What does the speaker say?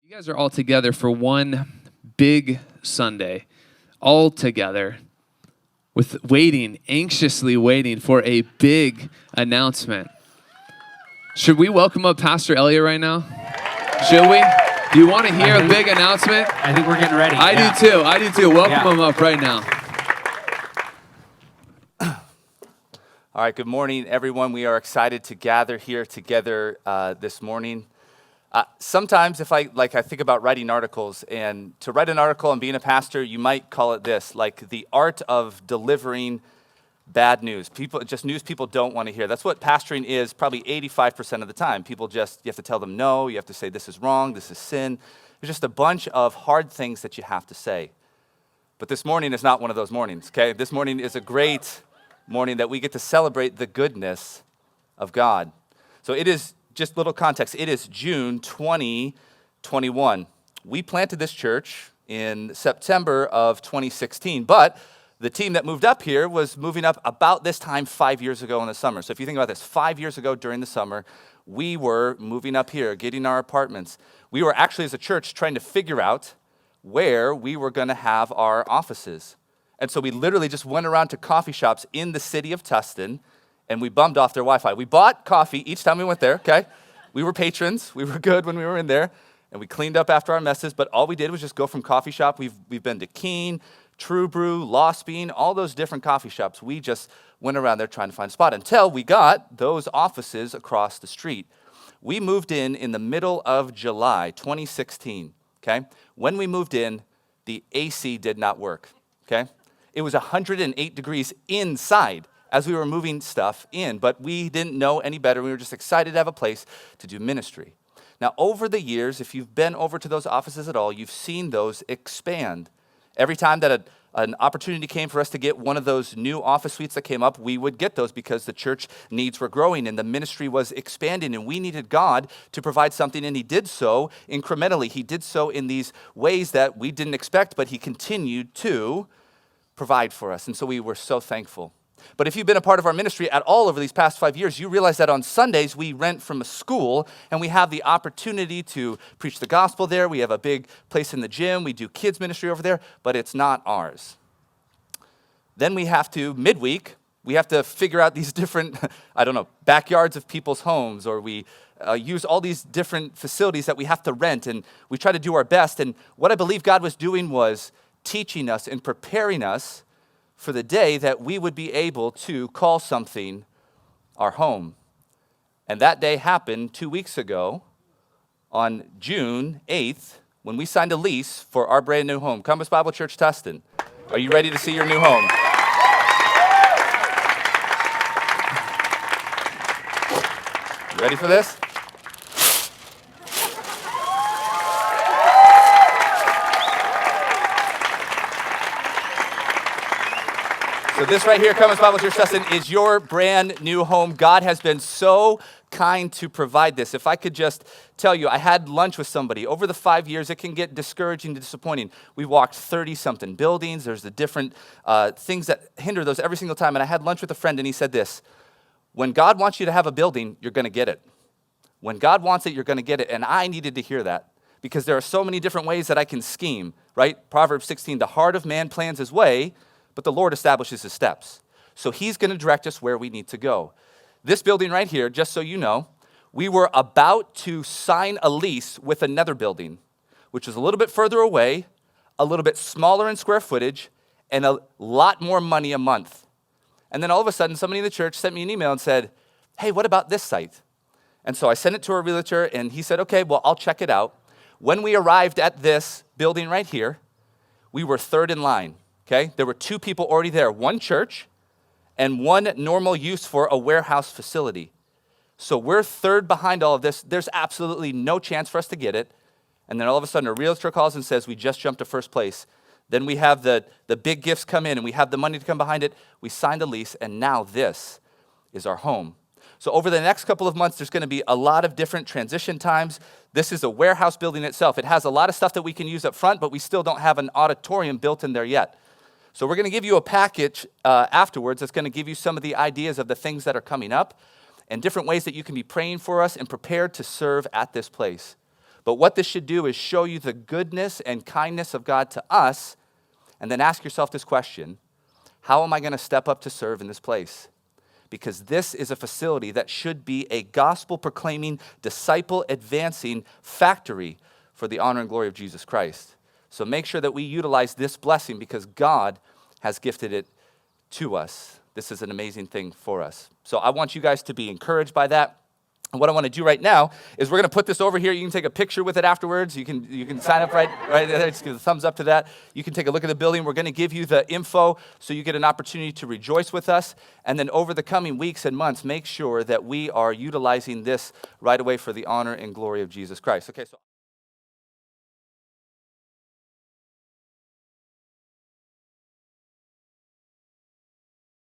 You guys are all together for one big Sunday, all together, anxiously waiting for a big announcement. Should we welcome up Pastor Elliot right now? Should we? Do you want to hear a big announcement? I think we're getting ready. I do too. Welcome him up right now. All right, good morning, everyone. We are excited to gather here together this morning. Sometimes if I think about writing articles, and to write an article and being a pastor, you might call it this, like the art of delivering bad news. News people don't want to hear. That's what pastoring is probably 85% of the time. You have to tell them no, you have to say this is wrong, this is sin. There's just a bunch of hard things that you have to say. But this morning is not one of those mornings, okay? This morning is a great morning that we get to celebrate the goodness of God. So it is, just little context, it is June 2021. We planted this church in September of 2016, but the team that moved up here was moving up about this time 5 years ago in the summer. So if you think about this, 5 years ago during the summer, we were moving up here, getting our apartments. We were actually, as a church, trying to figure out where we were going to have our offices. And so we literally just went around to coffee shops in the city of Tustin, and we bummed off their Wi-Fi. We bought coffee each time we went there, okay? We were patrons. We were good when we were in there, and we cleaned up after our messes, but all we did was just go from coffee shop. We've been to Keene, True Brew, Lost Bean, all those different coffee shops. We just went around there trying to find a spot until we got those offices across the street. We moved in the middle of July 2016, okay? When we moved in, the AC did not work, okay? It was 108 degrees inside as we were moving stuff in, but we didn't know any better. We were just excited to have a place to do ministry. Now, over the years, if you've been over to those offices at all, you've seen those expand. Every time that an opportunity came for us to get one of those new office suites that came up, we would get those because the church needs were growing and the ministry was expanding, and we needed God to provide something, and he did so incrementally. He did so in these ways that we didn't expect, but he continued to provide for us, and so we were so thankful. But if you've been a part of our ministry at all over these past 5 years, you realize that on Sundays we rent from a school and we have the opportunity to preach the gospel there. We have a big place in the gym. We do kids ministry over there, but it's not ours. Then we have to, midweek, we have to figure out these different, backyards of people's homes, or we use all these different facilities that we have to rent, and we try to do our best. And what I believe God was doing was teaching us and preparing us for the day that we would be able to call something our home. And that day happened 2 weeks ago on June 8th when we signed a lease for our brand new home, Compass Bible Church, Tustin. Are you ready to see your new home? You ready for this? So this right here, Compass Bible Church Tustin, is your brand new home. God has been so kind to provide this. If I could just tell you, I had lunch with somebody. Over the 5 years, it can get discouraging and disappointing. We walked 30-something buildings. There's the different things that hinder those every single time. And I had lunch with a friend, and he said this: when God wants you to have a building, you're going to get it. When God wants it, you're going to get it. And I needed to hear that, because there are so many different ways that I can scheme, right? Proverbs 16, the heart of man plans his way, but the Lord establishes his steps. So he's going to direct us where we need to go. This building right here, just so you know, we were about to sign a lease with another building, which was a little bit further away, a little bit smaller in square footage, and a lot more money a month. And then all of a sudden, somebody in the church sent me an email and said, hey, what about this site? And so I sent it to a realtor, and he said, okay, well, I'll check it out. When we arrived at this building right here, we were third in line. Okay, there were two people already there, one church and one normal use for a warehouse facility. So we're third behind all of this. There's absolutely no chance for us to get it. And then all of a sudden a realtor calls and says, we just jumped to first place. Then we have the big gifts come in, and we have the money to come behind it. We signed a lease, and now this is our home. So over the next couple of months, there's going to be a lot of different transition times. This is a warehouse building itself. It has a lot of stuff that we can use up front, but we still don't have an auditorium built in there yet. So we're going to give you a package afterwards that's going to give you some of the ideas of the things that are coming up and different ways that you can be praying for us and prepared to serve at this place. But what this should do is show you the goodness and kindness of God to us, and then ask yourself this question: how am I going to step up to serve in this place? Because this is a facility that should be a gospel-proclaiming, disciple-advancing factory for the honor and glory of Jesus Christ. So make sure that we utilize this blessing because God has gifted it to us. This is an amazing thing for us. So I want you guys to be encouraged by that. And what I want to do right now is we're going to put this over here. You can take a picture with it afterwards. You can sign up right there. Just give a thumbs up to that. You can take a look at the building. We're going to give you the info so you get an opportunity to rejoice with us. And then over the coming weeks and months, make sure that we are utilizing this right away for the honor and glory of Jesus Christ. Okay, so